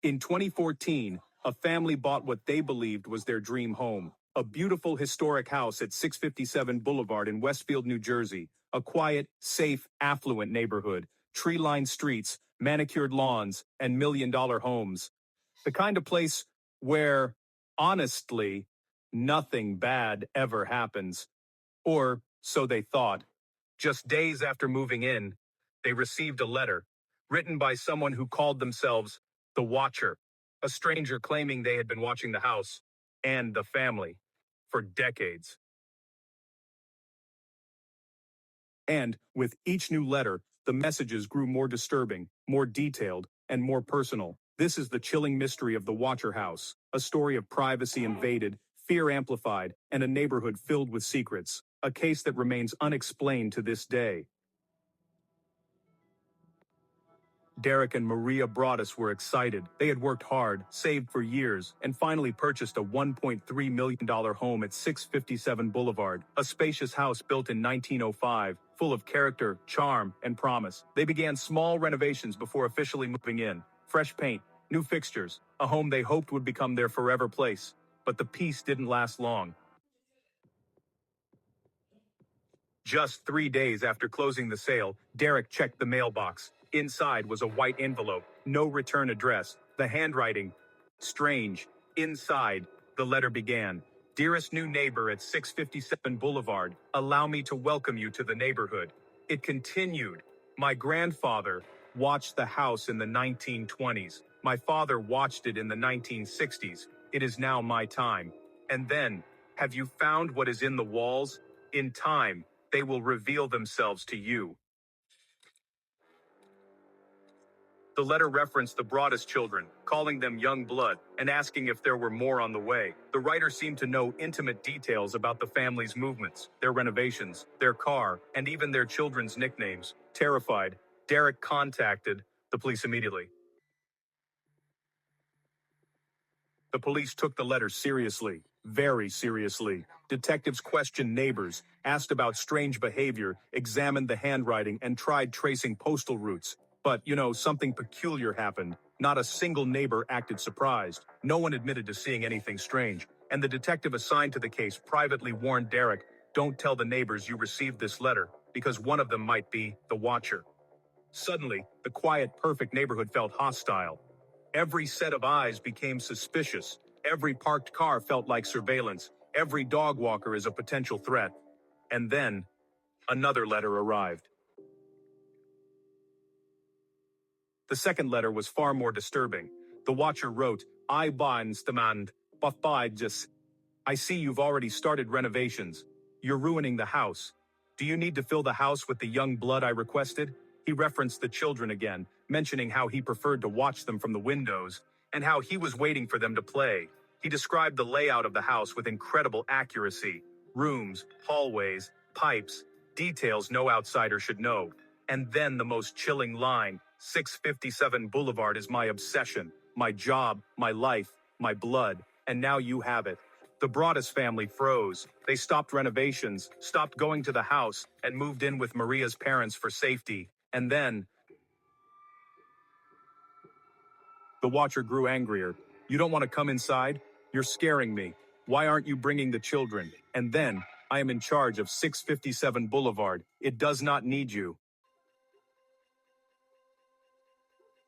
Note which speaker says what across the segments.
Speaker 1: In 2014, a family bought what they believed was their dream home. A beautiful historic house at 657 Boulevard in Westfield, New Jersey. A quiet, safe, affluent neighborhood. Tree-lined streets, manicured lawns, and million-dollar homes. The kind of place where, honestly, nothing bad ever happens. Or so they thought. Just days after moving in, they received a letter, written by someone who called themselves the Watcher, a stranger claiming they had been watching the house and the family for decades. And with each new letter, the messages grew more disturbing, more detailed, and more personal. This is the chilling mystery of the Watcher House, a story of privacy invaded, fear amplified, and a neighborhood filled with secrets, a case that remains unexplained to this day. Derek and Maria Broaddus were excited. They had worked hard, saved for years, and finally purchased a $1.3 million home at 657 Boulevard, a spacious house built in 1905, full of character, charm, and promise. They began small renovations before officially moving in. Fresh paint, new fixtures, a home they hoped would become their forever place. But the peace didn't last long. Just 3 days after closing the sale, Derek checked the mailbox. Inside was a white envelope, no return address, the handwriting strange. Inside, the letter began, "Dearest new neighbor at 657 Boulevard, allow me to welcome you to the neighborhood." It continued, "My grandfather watched the house in the 1920s. My father watched it in the 1960s. It is now my time." And then, "Have you found what is in the walls? In time, they will reveal themselves to you." The letter referenced the Broaddus children, calling them young blood, and asking if there were more on the way. The writer seemed to know intimate details about the family's movements, their renovations, their car, and even their children's nicknames. Terrified, Derek contacted the police immediately. The police took the letter seriously, very seriously. Detectives questioned neighbors, asked about strange behavior, examined the handwriting, and tried tracing postal routes. But, something peculiar happened. Not a single neighbor acted surprised. No one admitted to seeing anything strange. And the detective assigned to the case privately warned Derek, "Don't tell the neighbors you received this letter, because one of them might be the Watcher." Suddenly, the quiet, perfect neighborhood felt hostile. Every set of eyes became suspicious. Every parked car felt like surveillance. Every dog walker is a potential threat. And then, another letter arrived. The second letter was far more disturbing. The Watcher wrote, "I see you've already started renovations. You're ruining the house. Do you need to fill the house with the young blood I requested?" He referenced the children again, mentioning how he preferred to watch them from the windows, and how he was waiting for them to play. He described the layout of the house with incredible accuracy. Rooms, hallways, pipes, details no outsider should know. And then the most chilling line, 657 Boulevard is my obsession, my job, my life, my blood, and now you have it. The Broaddus family froze. They stopped renovations, stopped going to the house, and moved in with Maria's parents for safety. And then, the Watcher grew angrier. "You don't want to come inside? You're scaring me. Why aren't you bringing the children? And then, I am in charge of 657 Boulevard. It does not need you."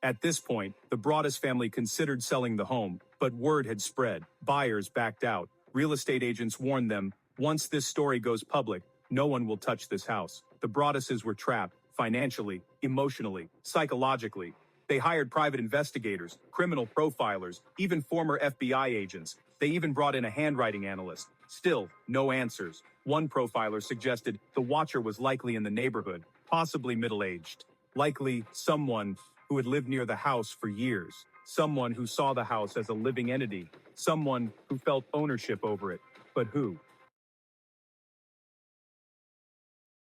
Speaker 1: At this point, the Broaddus family considered selling the home, but word had spread. Buyers backed out. Real estate agents warned them, "Once this story goes public, no one will touch this house." The Broadduses were trapped, financially, emotionally, psychologically. They hired private investigators, criminal profilers, even former FBI agents. They even brought in a handwriting analyst. Still, no answers. One profiler suggested the Watcher was likely in the neighborhood, possibly middle-aged. Likely someone who had lived near the house for years. Someone who saw the house as a living entity. Someone who felt ownership over it. But who?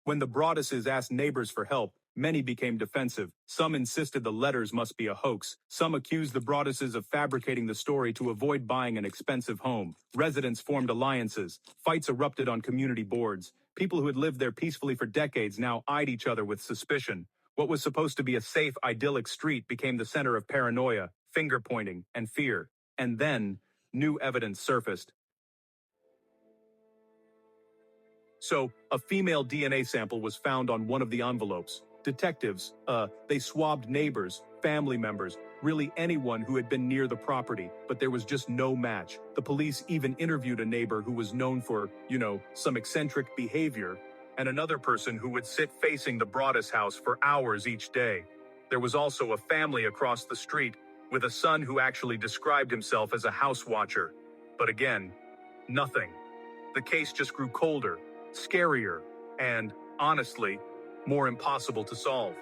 Speaker 1: When the Broadduses asked neighbors for help, many became defensive. Some insisted the letters must be a hoax. Some accused the Broadduses of fabricating the story to avoid buying an expensive home. Residents formed alliances. Fights erupted on community boards. People who had lived there peacefully for decades now eyed each other with suspicion. What was supposed to be a safe, idyllic street became the center of paranoia, finger pointing, and fear. And then, new evidence surfaced. So, a female DNA sample was found on one of the envelopes. Detectives, they swabbed neighbors, family members, really anyone who had been near the property, but there was just no match. The police even interviewed a neighbor who was known for, some eccentric behavior, and another person who would sit facing the Broaddus house for hours each day. There was also a family across the street, with a son who actually described himself as a house watcher. But again, nothing. The case just grew colder, scarier, and, honestly, more impossible to solve.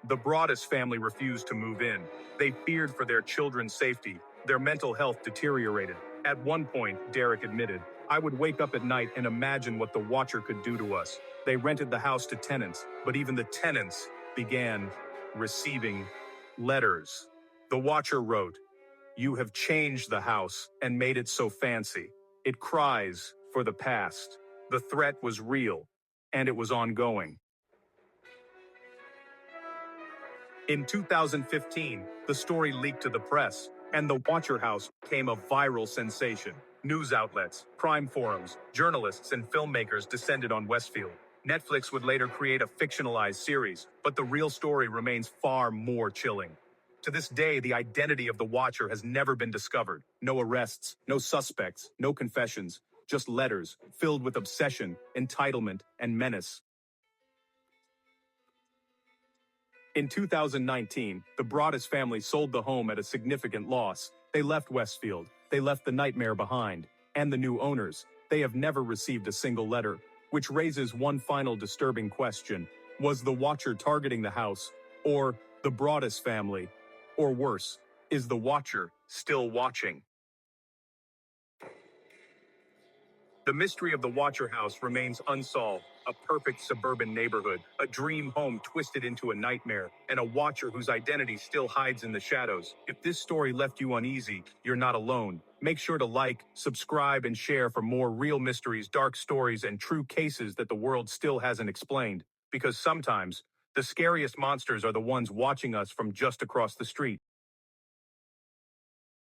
Speaker 1: The Broaddus family refused to move in. They feared for their children's safety. Their mental health deteriorated. At one point, Derek admitted, "I would wake up at night and imagine what the watcher could do to us." They rented the house to tenants, but even the tenants began receiving letters. The watcher wrote, "You have changed the house and made it so fancy. It cries for the past." The threat was real, and it was ongoing. In 2015, the story leaked to the press, and the Watcher House became a viral sensation. News outlets, crime forums, journalists, and filmmakers descended on Westfield. Netflix would later create a fictionalized series, but the real story remains far more chilling. To this day, the identity of the Watcher has never been discovered. No arrests, no suspects, no confessions, just letters filled with obsession, entitlement, and menace. In 2019, the Broaddus family sold the home at a significant loss. They left Westfield. They left the nightmare behind. And the new owners, they have never received a single letter. Which raises one final disturbing question. Was the Watcher targeting the house? Or the Broaddus family? Or worse, is the Watcher still watching? The mystery of the Watcher House remains unsolved. A perfect suburban neighborhood, a dream home twisted into a nightmare, and a Watcher whose identity still hides in the shadows. If this story left you uneasy, you're not alone. Make sure to like, subscribe, and share for more real mysteries, dark stories, and true cases that the world still hasn't explained. Because sometimes, the scariest monsters are the ones watching us from just across the street.